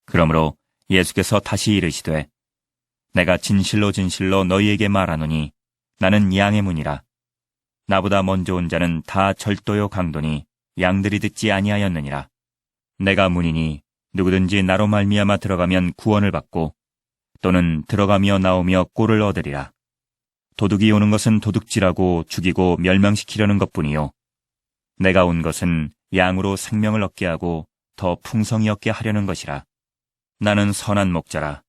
그러므로 예수께서 다시 이르시되 내가 진실로 진실로 너희에게 말하노니 나는 양의 문이라. 나보다 먼저 온 자는 다 절도요 강도니 양들이 듣지 아니하였느니라. 내가 문이니 누구든지 나로 말미암아 들어가면 구원을 받고 또는 들어가며 나오며 꼴을 얻으리라. 도둑이 오는 것은 도둑질하고 죽이고 멸망시키려는 것뿐이요 내가 온 것은 양으로 생명을 얻게 하고 더 풍성히 얻게 하려는 것이라. 나는 선한 목자라.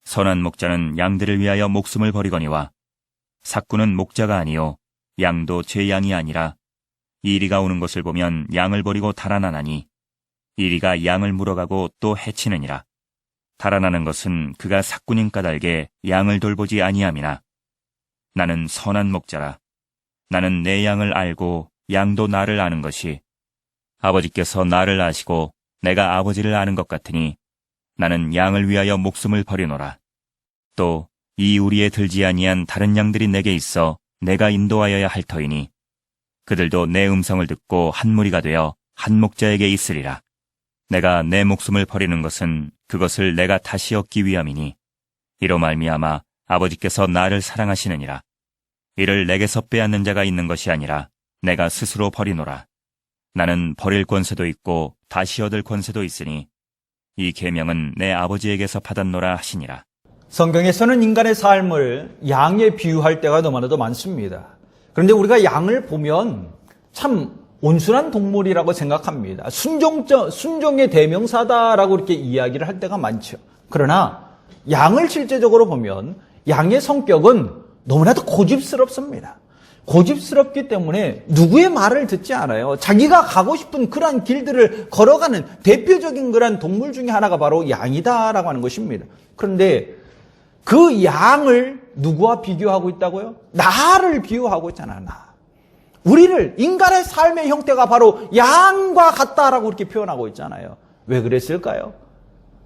선한 목자는 양들을 위하여 목숨을 버리거니와 삭구는 목자가 아니요 양도 제 양이 아니라 이리가 오는 것을 보면 양을 버리고 달아나나니 이리가 양을 물어가고 또 해치느니라. 달아나는 것은 그가 삭구님 까닭에 양을 돌보지 아니함이나 나는 선한 목자라. 나는 내 양을 알고 양도 나를 아는 것이 아버지께서 나를 아시고 내가 아버지를 아는 것 같으니 나는 양을 위하여 목숨을 버리노라. 또 이 우리에 들지 아니한 다른 양들이 내게 있어 내가 인도하여야 할 터이니 그들도 내 음성을 듣고 한 무리가 되어 한 목자에게 있으리라. 내가 내 목숨을 버리는 것은 그것을 내가 다시 얻기 위함이니 이로 말미암아 아버지께서 나를 사랑하시느니라. 이를 내게서 빼앗는 자가 있는 것이 아니라 내가 스스로 버리노라. 나는 버릴 권세도 있고 다시 얻을 권세도 있으니 이 계명은 내 아버지에게서 받았노라 하시니라. 성경에서는 인간의 삶을 양에 비유할 때가 너무나도 많습니다. 그런데 우리가 양을 보면 참 온순한 동물이라고 생각합니다. 순종의 대명사다라고 이렇게 이야기를 할 때가 많죠. 그러나 양을 실제적으로 보면 양의 성격은 너무나도 고집스럽습니다. 고집스럽기 때문에 누구의 말을 듣지 않아요. 자기가 가고 싶은 그러한 길들을 걸어가는 대표적인 그러한 동물 중에 하나가 바로 양이다라고 하는 것입니다. 그런데 그 양을 누구와 비교하고 있다고요? 나를 비유하고 있잖아, 나. 우리를, 인간의 삶의 형태가 바로 양과 같다라고 이렇게 표현하고 있잖아요. 왜 그랬을까요?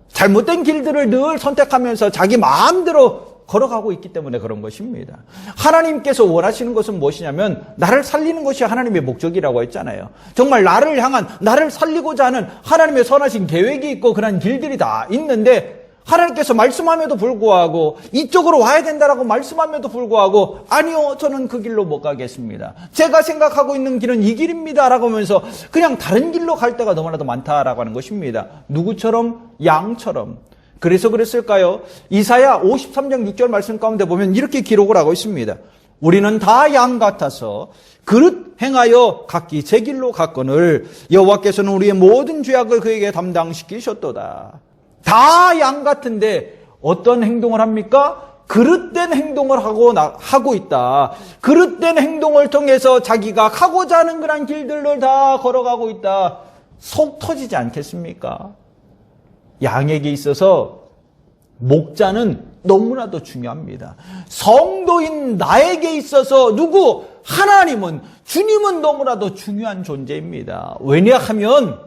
잘못된 길들을 늘 선택하면서 자기 마음대로 걸어가고 있기 때문에 그런 것입니다. 하나님께서 원하시는 것은 무엇이냐면 나를 살리는 것이 하나님의 목적이라고 했잖아요. 정말 나를 향한, 나를 살리고자 하는 하나님의 선하신 계획이 있고 그런 길들이 다 있는데 하나님께서 말씀함에도 불구하고 이쪽으로 와야 된다라고 말씀함에도 불구하고 아니요, 저는 그 길로 못 가겠습니다. 제가 생각하고 있는 길은 이 길입니다라고 하면서 그냥 다른 길로 갈 때가 너무나도 많다라고 하는 것입니다. 누구처럼? 양처럼. 그래서 그랬을까요? 이사야 53장 6절 말씀 가운데 보면 이렇게 기록을 하고 있습니다. 우리는 다 양 같아서 그릇 행하여 각기 제 길로 갔거늘 여호와께서는 우리의 모든 죄악을 그에게 담당시키셨도다. 다 양 같은데 어떤 행동을 합니까? 그릇된 행동을 하고 있다. 그릇된 행동을 통해서 자기가 가고자 하는 그런 길들을 다 걸어가고 있다. 속 터지지 않겠습니까? 양에게 있어서 목자는 너무나도 중요합니다. 성도인 나에게 있어서 누구? 하나님은, 주님은 너무나도 중요한 존재입니다. 왜냐하면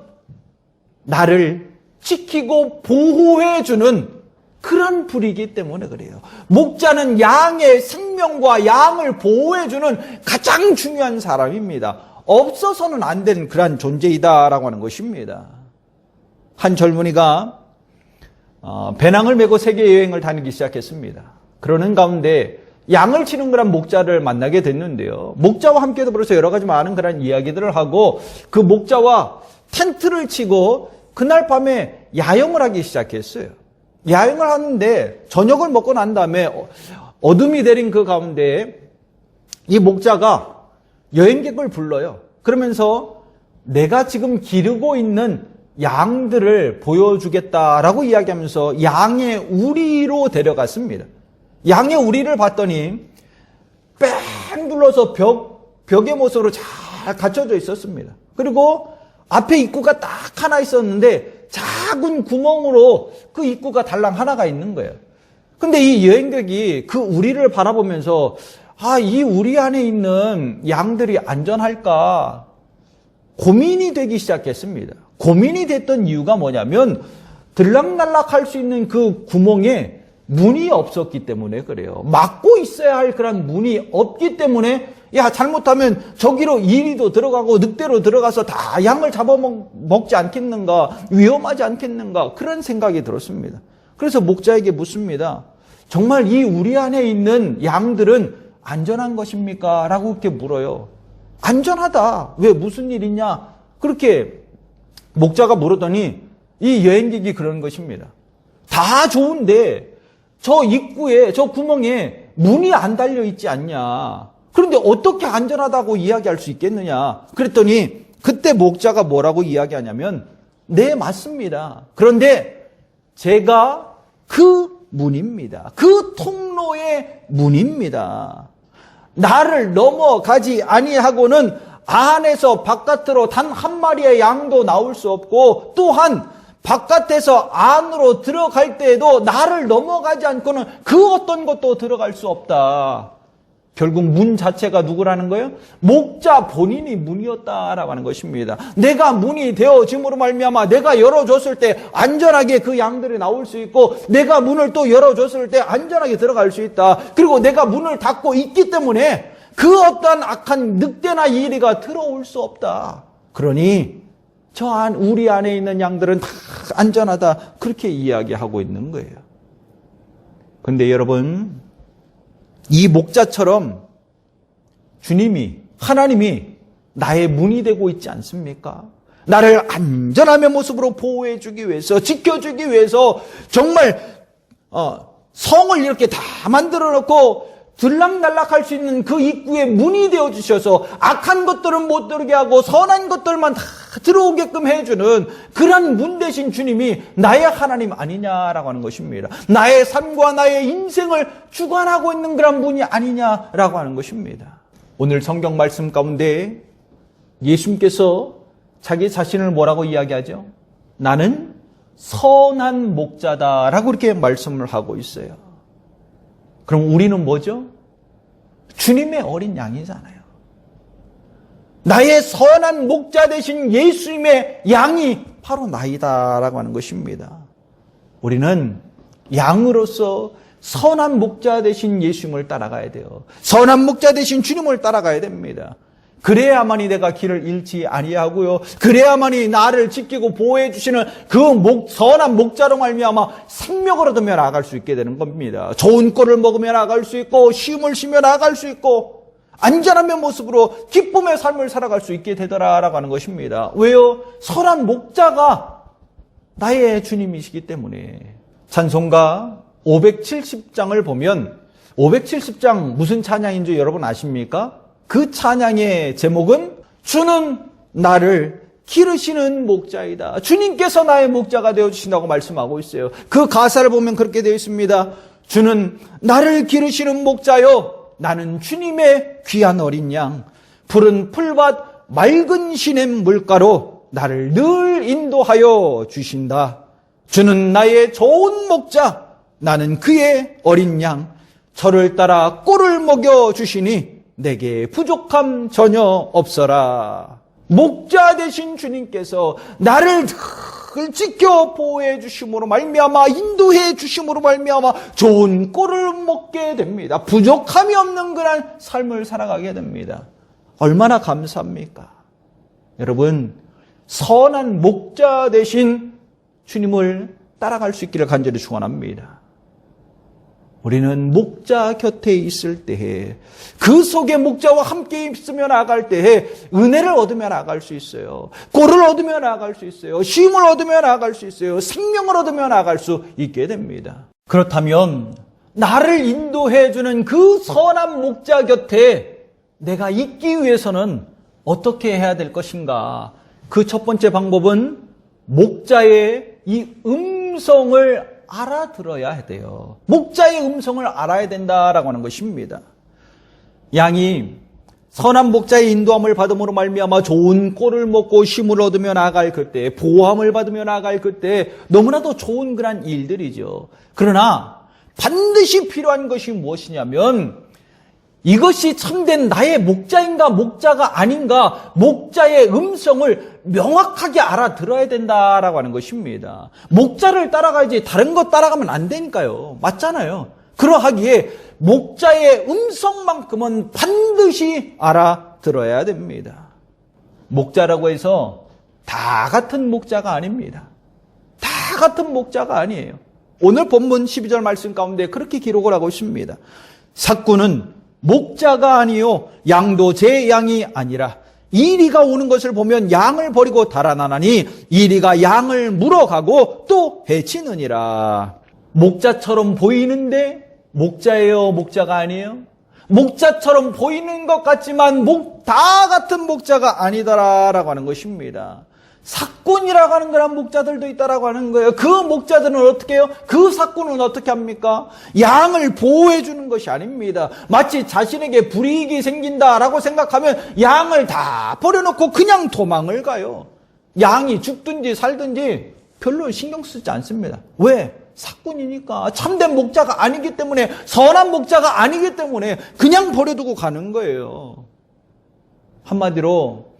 나를 지키고 보호해주는 그런 분이기 때문에 그래요. 목자는 양의 생명과 양을 보호해주는 가장 중요한 사람입니다. 없어서는 안 되는 그런 존재이다라고 하는 것입니다. 한 젊은이가 배낭을 메고 세계 여행을 다니기 시작했습니다. 그러는 가운데 양을 치는 그런 목자를 만나게 됐는데요. 목자와 함께 더불어서 여러 가지 많은 그런 이야기들을 하고 그 목자와 텐트를 치고 그날 밤에 야영을 하기 시작했어요. 야영을 하는데 저녁을 먹고 난 다음에 어둠이 내린 그 가운데 이 목자가 여행객을 불러요. 그러면서 내가 지금 기르고 있는 양들을 보여주겠다라고 이야기하면서 양의 우리로 데려갔습니다. 양의 우리를 봤더니 뺑 둘러서 벽의 모습으로 잘 갖춰져 있었습니다. 그리고 앞에 입구가 딱 하나 있었는데 작은 구멍으로 그 입구가 달랑 하나가 있는 거예요. 근데 이 여행객이 그 우리를 바라보면서 이 우리 안에 있는 양들이 안전할까 고민이 되기 시작했습니다. 고민이 됐던 이유가 뭐냐면 들락날락할 수 있는 그 구멍에 문이 없었기 때문에 그래요. 막고 있어야 할 그런 문이 없기 때문에 야, 잘못하면 저기로 이리도 들어가고 늑대로 들어가서 다 양을 잡아먹지 않겠는가? 위험하지 않겠는가? 그런 생각이 들었습니다. 그래서 목자에게 묻습니다. 정말 이 우리 안에 있는 양들은 안전한 것입니까? 라고 이렇게 물어요. 안전하다. 왜 무슨 일 있냐? 그렇게 목자가 물었더니 이 여행객이 그런 것입니다. 다 좋은데 저 입구에 저 구멍에 문이 안 달려 있지 않냐? 그런데 어떻게 안전하다고 이야기할 수 있겠느냐? 그랬더니 그때 목자가 뭐라고 이야기하냐면 네, 맞습니다. 그런데 제가 그 문입니다. 그 통로의 문입니다. 나를 넘어가지 아니하고는 안에서 바깥으로 단 한 마리의 양도 나올 수 없고 또한 바깥에서 안으로 들어갈 때에도 나를 넘어가지 않고는 그 어떤 것도 들어갈 수 없다. 결국 문 자체가 누구라는 거예요? 목자 본인이 문이었다라고 하는 것입니다. 내가 문이 되어짐으로 말미암아 내가 열어줬을 때 안전하게 그 양들이 나올 수 있고 내가 문을 또 열어줬을 때 안전하게 들어갈 수 있다. 그리고 내가 문을 닫고 있기 때문에 그 어떤 악한 늑대나 이리가 들어올 수 없다. 그러니 우리 안에 있는 양들은 다 안전하다. 그렇게 이야기하고 있는 거예요. 그런데 여러분, 이 목자처럼 하나님이 나의 문이 되고 있지 않습니까? 나를 안전함의 모습으로 보호해주기 위해서, 지켜주기 위해서 정말 성을 이렇게 다 만들어 놓고 들락날락할 수 있는 그 입구에 문이 되어주셔서 악한 것들은 못 들게 하고 선한 것들만 다 들어오게끔 해주는 그런 문 대신 주님이 나의 하나님 아니냐라고 하는 것입니다. 나의 삶과 나의 인생을 주관하고 있는 그런 분이 아니냐라고 하는 것입니다. 오늘 성경 말씀 가운데 예수님께서 자기 자신을 뭐라고 이야기하죠? 나는 선한 목자다라고 이렇게 말씀을 하고 있어요. 그럼 우리는 뭐죠? 주님의 어린 양이잖아요. 나의 선한 목자 되신 예수님의 양이 바로 나이다라고 하는 것입니다. 우리는 양으로서 선한 목자 되신 예수님을 따라가야 돼요. 선한 목자 되신 주님을 따라가야 됩니다. 그래야만이 내가 길을 잃지 아니하고요. 그래야만이 나를 지키고 보호해 주시는 그 선한 목자로 말미암아 생명을 얻으며 나아갈 수 있게 되는 겁니다. 좋은 꼴을 먹으며 나아갈 수 있고 쉼을 쉬며 나아갈 수 있고 안전함의 모습으로 기쁨의 삶을 살아갈 수 있게 되더라라고 하는 것입니다. 왜요? 선한 목자가 나의 주님이시기 때문에. 찬송가 570장을 보면 570장 무슨 찬양인 줄 여러분 아십니까? 그 찬양의 제목은 주는 나를 기르시는 목자이다. 주님께서 나의 목자가 되어주신다고 말씀하고 있어요. 그 가사를 보면 그렇게 되어 있습니다. 주는 나를 기르시는 목자요. 나는 주님의 귀한 어린 양. 푸른 풀밭 맑은 시냇 물가로 나를 늘 인도하여 주신다. 주는 나의 좋은 목자. 나는 그의 어린 양. 저를 따라 꿀을 먹여 주시니 내게 부족함 전혀 없어라. 목자 되신 주님께서 나를 늘 지켜 보호해 주심으로 말미암아 인도해 주심으로 말미암아 좋은 꿀을 먹게 됩니다. 부족함이 없는 그런 삶을 살아가게 됩니다. 얼마나 감사합니까? 여러분, 선한 목자 되신 주님을 따라갈 수 있기를 간절히 축원합니다. 우리는 목자 곁에 있을 때에 그 속에 목자와 함께 있으며 나아갈 때에 은혜를 얻으며 나아갈 수 있어요. 꼴을 얻으며 나아갈 수 있어요. 쉼을 얻으며 나아갈 수 있어요. 생명을 얻으며 나아갈 수 있게 됩니다. 그렇다면 나를 인도해 주는 그 선한 목자 곁에 내가 있기 위해서는 어떻게 해야 될 것인가? 그 첫 번째 방법은 목자의 이 음성을 알아들어야 돼요. 목자의 음성을 알아야 된다라고 하는 것입니다. 양이 선한 목자의 인도함을 받음으로 말미암아 좋은 꼴을 먹고 쉼을 얻으며 나아갈 그때, 보호함을 받으며 나아갈 그때 너무나도 좋은 그런 일들이죠. 그러나 반드시 필요한 것이 무엇이냐면 이것이 참된 나의 목자인가 목자가 아닌가 목자의 음성을 명확하게 알아들어야 된다라고 하는 것입니다. 목자를 따라가야지 다른 것 따라가면 안 되니까요. 맞잖아요. 그러하기에 목자의 음성만큼은 반드시 알아들어야 됩니다. 목자라고 해서 다 같은 목자가 아닙니다. 다 같은 목자가 아니에요. 오늘 본문 12절 말씀 가운데 그렇게 기록을 하고 있습니다. 삭구는 목자가 아니요 양도 제 양이 아니라 이리가 오는 것을 보면 양을 버리고 달아나나니 이리가 양을 물어가고 또 해치느니라. 목자처럼 보이는데 목자예요, 목자가 아니에요? 목자처럼 보이는 것 같지만 다 같은 목자가 아니다라고 하는 것입니다. 삭군이라고 하는 그런 목자들도 있다라고 하는 거예요. 그 목자들은 어떻게 해요? 그 삭군은 어떻게 합니까? 양을 보호해 주는 것이 아닙니다. 마치 자신에게 불이익이 생긴다라고 생각하면 양을 다 버려놓고 그냥 도망을 가요. 양이 죽든지 살든지 별로 신경 쓰지 않습니다. 왜? 삭군이니까. 참된 목자가 아니기 때문에, 선한 목자가 아니기 때문에 그냥 버려두고 가는 거예요. 한마디로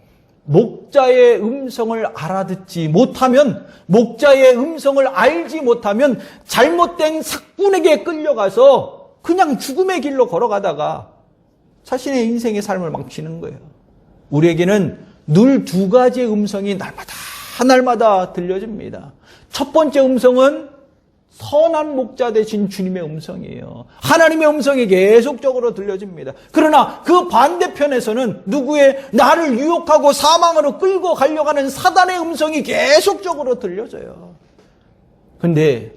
목자의 음성을 알아듣지 못하면, 목자의 음성을 알지 못하면 잘못된 삭군에게 끌려가서 그냥 죽음의 길로 걸어가다가 자신의 인생의 삶을 망치는 거예요. 우리에게는 늘 두 가지의 음성이 날마다 들려집니다. 첫 번째 음성은 선한 목자 되신 주님의 음성이에요. 하나님의 음성이 계속적으로 들려집니다. 그러나 그 반대편에서는 누구의 나를 유혹하고 사망으로 끌고 가려고 하는 사단의 음성이 계속적으로 들려져요. 근데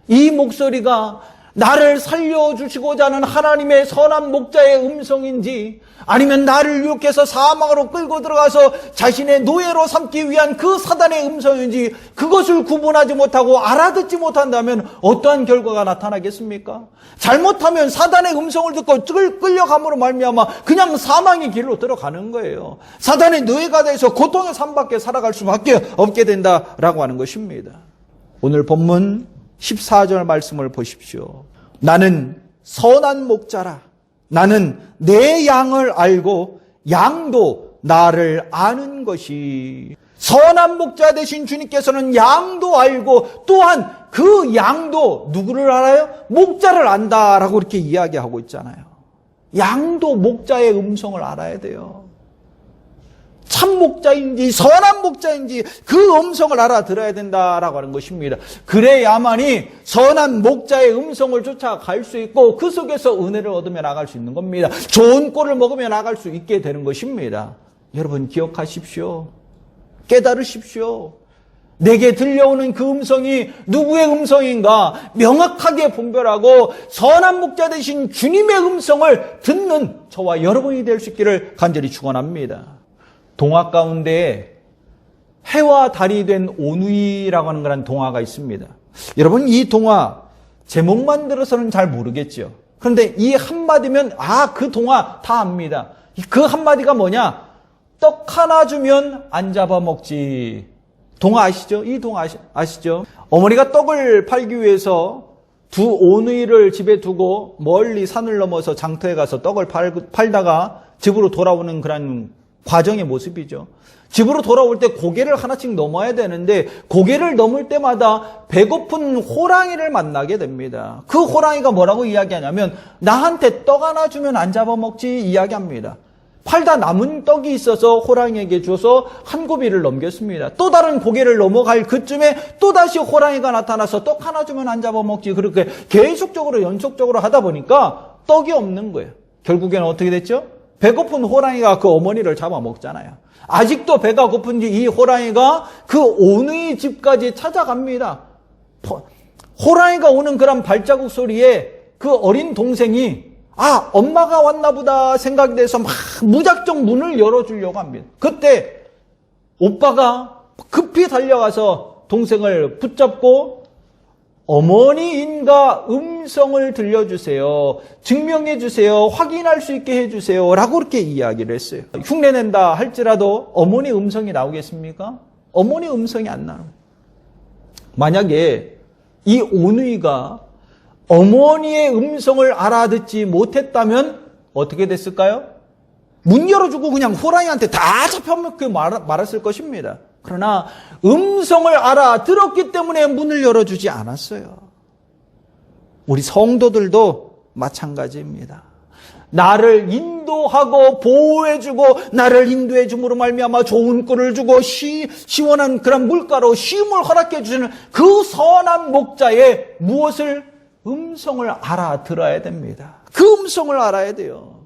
이 목소리가 나를 살려주시고자 하는 하나님의 선한 목자의 음성인지 아니면 나를 유혹해서 사망으로 끌고 들어가서 자신의 노예로 삼기 위한 그 사단의 음성인지 그것을 구분하지 못하고 알아듣지 못한다면 어떠한 결과가 나타나겠습니까? 잘못하면 사단의 음성을 듣고 끌려감으로 말미암아 그냥 사망의 길로 들어가는 거예요. 사단의 노예가 돼서 고통의 삶밖에 살아갈 수밖에 없게 된다라고 하는 것입니다. 오늘 본문 14절 말씀을 보십시오. 나는 선한 목자라. 나는 내 양을 알고 양도 나를 아는 것이. 선한 목자 되신 주님께서는 양도 알고 또한 그 양도 누구를 알아요? 목자를 안다라고 이렇게 이야기하고 있잖아요. 양도 목자의 음성을 알아야 돼요. 참 목자인지 선한 목자인지 그 음성을 알아들어야 된다라고 하는 것입니다. 그래야만이 선한 목자의 음성을 쫓아갈 수 있고 그 속에서 은혜를 얻으며 나갈 수 있는 겁니다. 좋은 꼴을 먹으며 나갈 수 있게 되는 것입니다. 여러분 기억하십시오. 깨달으십시오. 내게 들려오는 그 음성이 누구의 음성인가 명확하게 분별하고 선한 목자 되신 주님의 음성을 듣는 저와 여러분이 될 수 있기를 간절히 축원합니다. 동화 가운데 해와 달이 된 오누이라고 하는 그런 동화가 있습니다. 여러분 이 동화 제목만 들어서는 잘 모르겠죠. 그런데 이 한마디면 그 동화 다 압니다. 그 한마디가 뭐냐? 떡 하나 주면 안 잡아먹지. 동화 아시죠? 이 동화 아시죠? 어머니가 떡을 팔기 위해서 두 오누이를 집에 두고 멀리 산을 넘어서 장터에 가서 떡을 팔다가 집으로 돌아오는 그런 과정의 모습이죠. 집으로 돌아올 때 고개를 하나씩 넘어야 되는데 고개를 넘을 때마다 배고픈 호랑이를 만나게 됩니다. 그 호랑이가 뭐라고 이야기하냐면 나한테 떡 하나 주면 안 잡아먹지 이야기합니다. 팔다 남은 떡이 있어서 호랑이에게 줘서 한 고비를 넘겼습니다. 또 다른 고개를 넘어갈 그쯤에 또다시 호랑이가 나타나서 떡 하나 주면 안 잡아먹지 그렇게 계속적으로 연속적으로 하다 보니까 떡이 없는 거예요. 결국에는 어떻게 됐죠? 배고픈 호랑이가 그 어머니를 잡아먹잖아요. 아직도 배가 고픈지 이 호랑이가 그 오누이 집까지 찾아갑니다. 호랑이가 오는 그런 발자국 소리에 그 어린 동생이 엄마가 왔나 보다 생각이 돼서 막 무작정 문을 열어주려고 합니다. 그때 오빠가 급히 달려가서 동생을 붙잡고 어머니인가 음성을 들려주세요. 증명해주세요. 확인할 수 있게 해주세요. 라고 그렇게 이야기를 했어요. 흉내낸다 할지라도 어머니 음성이 나오겠습니까? 어머니 음성이 안 나와요. 만약에 이 오누이가 어머니의 음성을 알아듣지 못했다면 어떻게 됐을까요? 문 열어주고 그냥 호랑이한테 다 잡혀먹게 말았을 것입니다. 그러나 음성을 알아들었기 때문에 문을 열어주지 않았어요. 우리 성도들도 마찬가지입니다. 나를 인도하고 보호해주고 나를 인도해 줌으로 말미암아 좋은 꿀을 주고 시원한 그런 물가로 쉼을 허락해 주시는 그 선한 목자의 무엇을 음성을 알아들어야 됩니다. 그 음성을 알아야 돼요.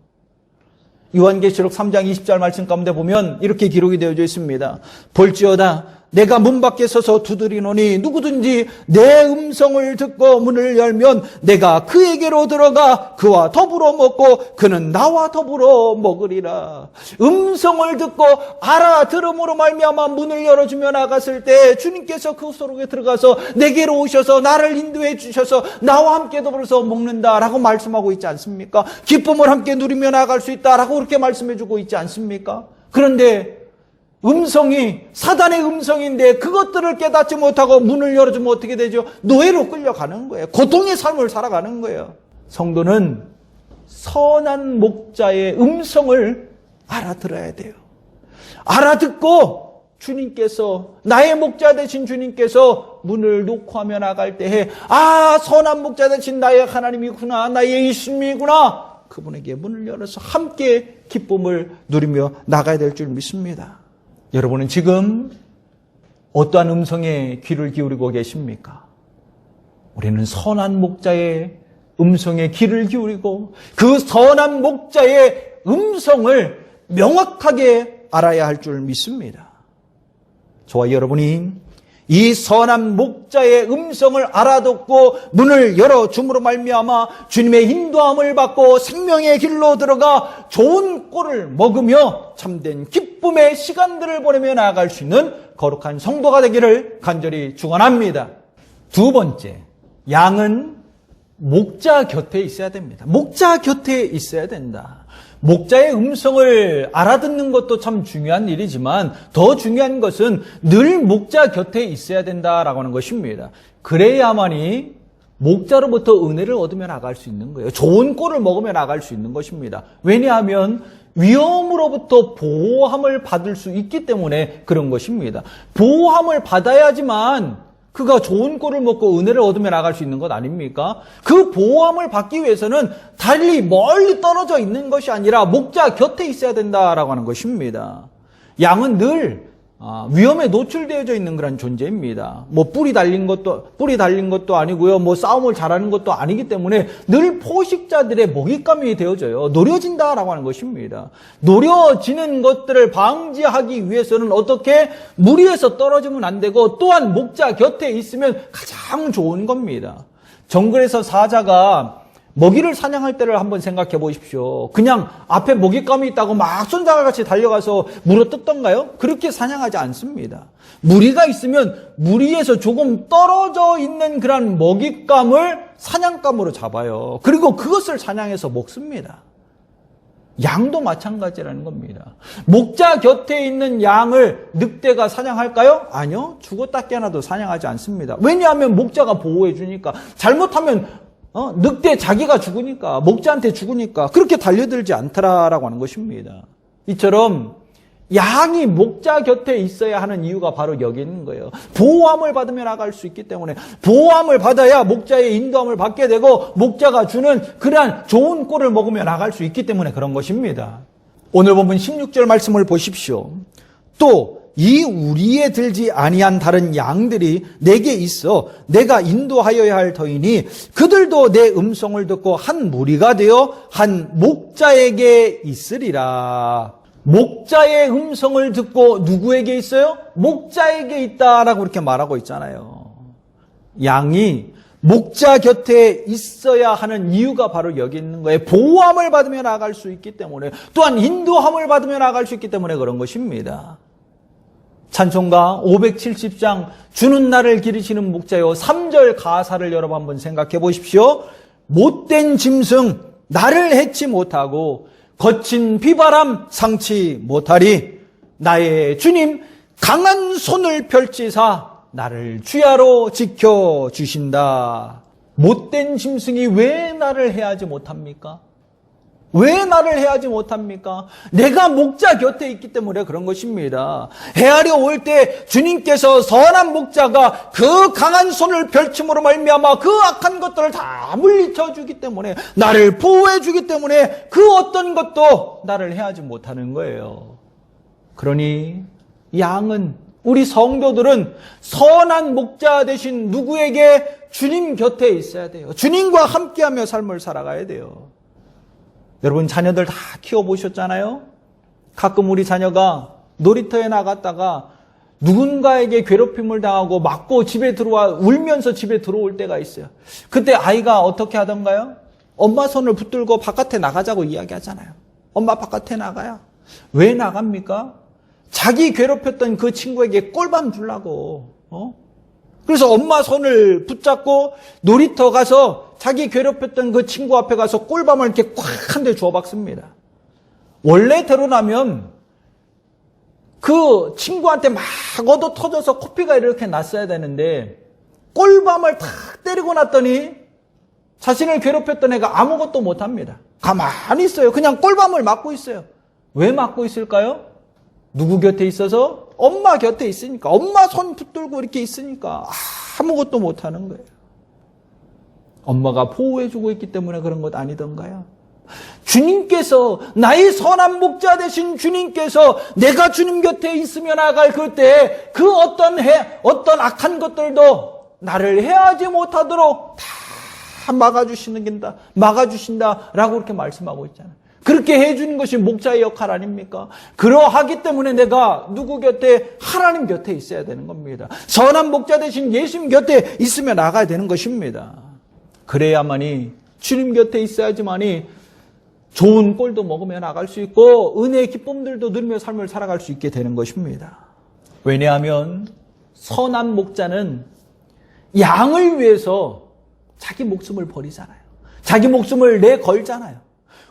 요한계시록 3장 20절 말씀 가운데 보면 이렇게 기록이 되어져 있습니다. 볼지어다 내가 문 밖에 서서 두드리노니 누구든지 내 음성을 듣고 문을 열면 내가 그에게로 들어가 그와 더불어 먹고 그는 나와 더불어 먹으리라. 음성을 듣고 알아들음으로 말미암아 문을 열어주며 나갔을 때 주님께서 그 속에 들어가서 내게로 오셔서 나를 인도해 주셔서 나와 함께 더불어서 먹는다라고 말씀하고 있지 않습니까? 기쁨을 함께 누리며 나갈 수 있다라고 그렇게 말씀해 주고 있지 않습니까? 그런데 음성이 사단의 음성인데 그것들을 깨닫지 못하고 문을 열어주면 어떻게 되죠? 노예로 끌려가는 거예요. 고통의 삶을 살아가는 거예요. 성도는 선한 목자의 음성을 알아들어야 돼요. 알아듣고 주님께서 나의 목자 되신 주님께서 문을 놓고 하며 나갈 때에 선한 목자 되신 나의 하나님이구나, 나의 예수님이구나, 그분에게 문을 열어서 함께 기쁨을 누리며 나가야 될 줄 믿습니다. 여러분은 지금 어떠한 음성에 귀를 기울이고 계십니까? 우리는 선한 목자의 음성에 귀를 기울이고 그 선한 목자의 음성을 명확하게 알아야 할 줄 믿습니다. 저와 여러분이 이 선한 목자의 음성을 알아듣고 문을 열어줌으로 말미암아 주님의 인도함을 받고 생명의 길로 들어가 좋은 꼴을 먹으며 참된 기쁨의 시간들을 보내며 나아갈 수 있는 거룩한 성도가 되기를 간절히 축원합니다. 두 번째, 양은 목자 곁에 있어야 됩니다. 목자 곁에 있어야 된다. 목자의 음성을 알아듣는 것도 참 중요한 일이지만 더 중요한 것은 늘 목자 곁에 있어야 된다라고 하는 것입니다. 그래야만이 목자로부터 은혜를 얻으며 나갈 수 있는 거예요. 좋은 꼴을 먹으며 나갈 수 있는 것입니다. 왜냐하면 위험으로부터 보호함을 받을 수 있기 때문에 그런 것입니다. 보호함을 받아야지만 그가 좋은 꼴을 먹고 은혜를 얻으며 나갈 수 있는 것 아닙니까? 그 보호함을 받기 위해서는 달리 멀리 떨어져 있는 것이 아니라 목자 곁에 있어야 된다라고 하는 것입니다. 양은 늘 위험에 노출되어져 있는 그런 존재입니다. 뿌리 달린 것도 아니고요. 싸움을 잘하는 것도 아니기 때문에 늘 포식자들의 먹잇감이 되어져요. 노려진다라고 하는 것입니다. 노려지는 것들을 방지하기 위해서는 어떻게 무리에서 떨어지면 안 되고 또한 목자 곁에 있으면 가장 좋은 겁니다. 정글에서 사자가 먹이를 사냥할 때를 한번 생각해 보십시오. 그냥 앞에 먹잇감이 있다고 막 손자같이 달려가서 물어뜯던가요? 그렇게 사냥하지 않습니다. 무리가 있으면 무리에서 조금 떨어져 있는 그런 먹잇감을 사냥감으로 잡아요. 그리고 그것을 사냥해서 먹습니다. 양도 마찬가지라는 겁니다. 목자 곁에 있는 양을 늑대가 사냥할까요? 아니요. 죽었다 깨어나도 사냥하지 않습니다. 왜냐하면 목자가 보호해 주니까. 잘못하면 늑대 자기가 죽으니까, 목자한테 죽으니까 그렇게 달려들지 않더라라고 하는 것입니다. 이처럼 양이 목자 곁에 있어야 하는 이유가 바로 여기 있는 거예요. 보호함을 받으며 나갈 수 있기 때문에 보호함을 받아야 목자의 인도함을 받게 되고 목자가 주는 그러한 좋은 꼴을 먹으며 나갈 수 있기 때문에 그런 것입니다. 오늘 본문 16절 말씀을 보십시오. 또 이 우리에 들지 아니한 다른 양들이 내게 있어 내가 인도하여야 할 터이니 그들도 내 음성을 듣고 한 무리가 되어 한 목자에게 있으리라. 목자의 음성을 듣고 누구에게 있어요? 목자에게 있다라고 이렇게 말하고 있잖아요. 양이 목자 곁에 있어야 하는 이유가 바로 여기 있는 거예요. 보호함을 받으며 나아갈 수 있기 때문에, 또한 인도함을 받으며 나아갈 수 있기 때문에 그런 것입니다. 찬송가 570장 주는 나를 기르시는 목자요 3절 가사를 여러분 한번 생각해 보십시오. 못된 짐승 나를 해치 못하고 거친 비바람 상치 못하리. 나의 주님 강한 손을 펼치사 나를 주야로 지켜주신다. 못된 짐승이 왜 나를 해하지 못합니까? 왜 나를 해하지 못합니까? 내가 목자 곁에 있기 때문에 그런 것입니다. 해하려 올 때 주님께서 선한 목자가 그 강한 손을 펼침으로 말미암아 그 악한 것들을 다 물리쳐 주기 때문에, 나를 보호해 주기 때문에 그 어떤 것도 나를 해하지 못하는 거예요. 그러니 양은, 우리 성도들은 선한 목자 대신 누구에게? 주님 곁에 있어야 돼요. 주님과 함께하며 삶을 살아가야 돼요. 여러분, 자녀들 다 키워보셨잖아요? 가끔 우리 자녀가 놀이터에 나갔다가 누군가에게 괴롭힘을 당하고 맞고 집에 들어와 울면서 집에 들어올 때가 있어요. 그때 아이가 어떻게 하던가요? 엄마 손을 붙들고 바깥에 나가자고 이야기하잖아요. 엄마 바깥에 나가요. 왜 나갑니까? 자기 괴롭혔던 그 친구에게 꼴밤 주려고. 그래서 엄마 손을 붙잡고 놀이터 가서 자기 괴롭혔던 그 친구 앞에 가서 꼴밤을 이렇게 꽉 한 대 주워박습니다. 원래대로라면 그 친구한테 막 얻어 터져서 코피가 이렇게 났어야 되는데, 꼴밤을 탁 때리고 났더니 자신을 괴롭혔던 애가 아무것도 못합니다. 가만히 있어요. 그냥 꼴밤을 맞고 있어요. 왜 맞고 있을까요? 누구 곁에 있어서? 엄마 곁에 있으니까. 엄마 손 붙들고 이렇게 있으니까 아무것도 못하는 거예요. 엄마가 보호해주고 있기 때문에 그런 것 아니던가요? 주님께서, 나의 선한 목자 되신 주님께서 내가 주님 곁에 있으며 나갈 그때 그 어떤 악한 것들도 나를 해하지 못하도록 다 막아주신다라고 그렇게 말씀하고 있잖아요. 그렇게 해주는 것이 목자의 역할 아닙니까? 그러하기 때문에 내가 누구 곁에? 하나님 곁에 있어야 되는 겁니다. 선한 목자 대신 예수님 곁에 있으며 나가야 되는 것입니다. 그래야만이, 주님 곁에 있어야지만이 좋은 꼴도 먹으며 나갈 수 있고 은혜의 기쁨들도 누리며 삶을 살아갈 수 있게 되는 것입니다. 왜냐하면 선한 목자는 양을 위해서 자기 목숨을 버리잖아요. 자기 목숨을 내걸잖아요.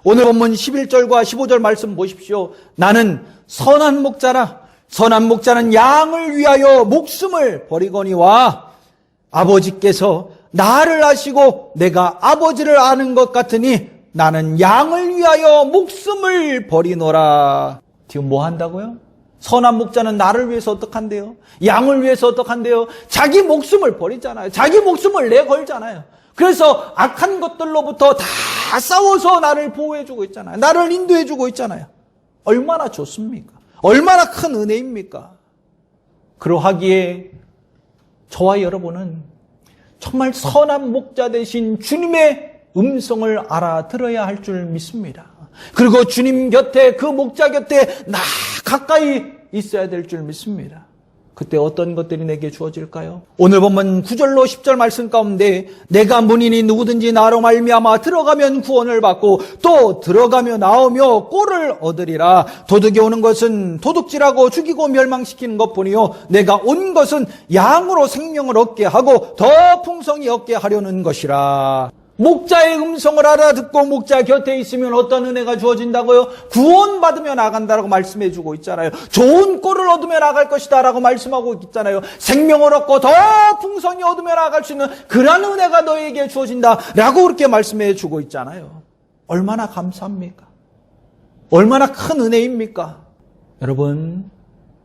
오늘 본문 11절과 15절 말씀 보십시오. 나는 선한 목자라. 선한 목자는 양을 위하여 목숨을 버리거니와 아버지께서 나를 아시고 내가 아버지를 아는 것 같으니 나는 양을 위하여 목숨을 버리노라. 지금 뭐 한다고요? 선한 목자는 나를 위해서 어떡한대요? 양을 위해서 어떡한대요? 자기 목숨을 버리잖아요. 자기 목숨을 내걸잖아요. 그래서 악한 것들로부터 다 싸워서 나를 보호해주고 있잖아요. 나를 인도해주고 있잖아요. 얼마나 좋습니까? 얼마나 큰 은혜입니까? 그러하기에 저와 여러분은 정말 선한 목자 되신 주님의 음성을 알아들어야 할 줄 믿습니다. 그리고 주님 곁에, 그 목자 곁에 나 가까이 있어야 될 줄 믿습니다. 그때 어떤 것들이 내게 주어질까요? 오늘 보면 9절로 10절 말씀 가운데 내가 문이니 누구든지 나로 말미암아 들어가면 구원을 받고 또 들어가며 나오며 꼴을 얻으리라. 도둑이 오는 것은 도둑질하고 죽이고 멸망시키는 것뿐이요 내가 온 것은 양으로 생명을 얻게 하고 더 풍성히 얻게 하려는 것이라. 목자의 음성을 알아듣고 목자 곁에 있으면 어떤 은혜가 주어진다고요? 구원받으며 나간다라고 말씀해 주고 있잖아요. 좋은 꼴을 얻으며 나갈 것이다 라고 말씀하고 있잖아요. 생명을 얻고 더 풍성히 얻으며 나갈 수 있는 그런 은혜가 너에게 주어진다 라고 그렇게 말씀해 주고 있잖아요. 얼마나 감사합니까? 얼마나 큰 은혜입니까? 여러분,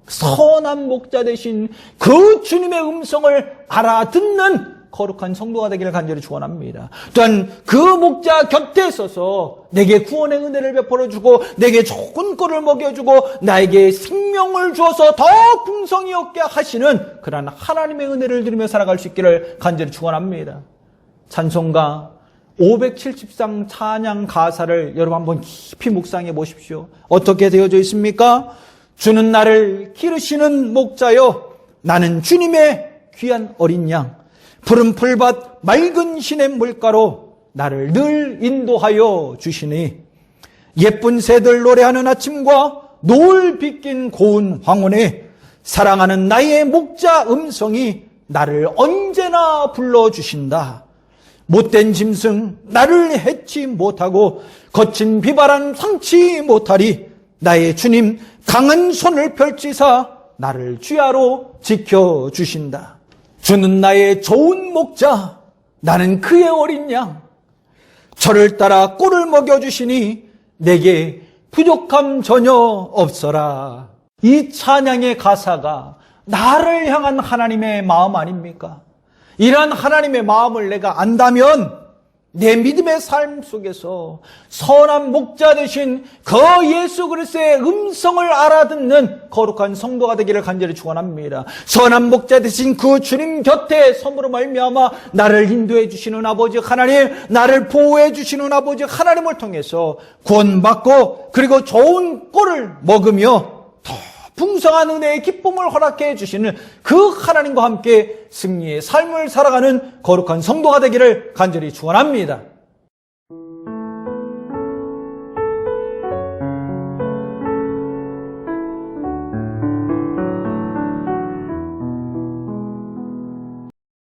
선한 목자 되신 그 주님의 음성을 알아듣는 거룩한 성도가 되기를 간절히 축원합니다. 또한 그 목자 곁에 서서 내게 구원의 은혜를 베풀어주고 내게 좋은 꼴을 먹여주고 나에게 생명을 주어서 더 풍성히 얻게 하시는 그러한 하나님의 은혜를 누리며 살아갈 수 있기를 간절히 축원합니다. 찬송가 573 찬양 가사를 여러분 한번 깊이 묵상해 보십시오. 어떻게 되어져 있습니까? 주는 나를 기르시는 목자요 나는 주님의 귀한 어린 양 푸른 풀밭 맑은 시냇 물가로 나를 늘 인도하여 주시니 예쁜 새들 노래하는 아침과 노을 빗긴 고운 황혼에 사랑하는 나의 목자 음성이 나를 언제나 불러주신다. 못된 짐승 나를 해치 못하고 거친 비바람 상치 못하리. 나의 주님 강한 손을 펼치사 나를 주야로 지켜주신다. 주는 나의 좋은 목자, 나는 그의 어린 양. 저를 따라 꼴을 먹여주시니 내게 부족함 전혀 없어라. 이 찬양의 가사가 나를 향한 하나님의 마음 아닙니까? 이러한 하나님의 마음을 내가 안다면 내 믿음의 삶 속에서 선한 목자 되신 그 예수 그리스도의 음성을 알아듣는 거룩한 성도가 되기를 간절히 축원합니다. 선한 목자 되신 그 주님 곁에 섬으로 말미암아 나를 인도해 주시는 아버지 하나님, 나를 보호해 주시는 아버지 하나님을 통해서 구원받고 그리고 좋은 꼴을 먹으며 더 풍성한 은혜의 기쁨을 허락해 주시는 그 하나님과 함께 승리의 삶을 살아가는 거룩한 성도가 되기를 간절히 축원합니다.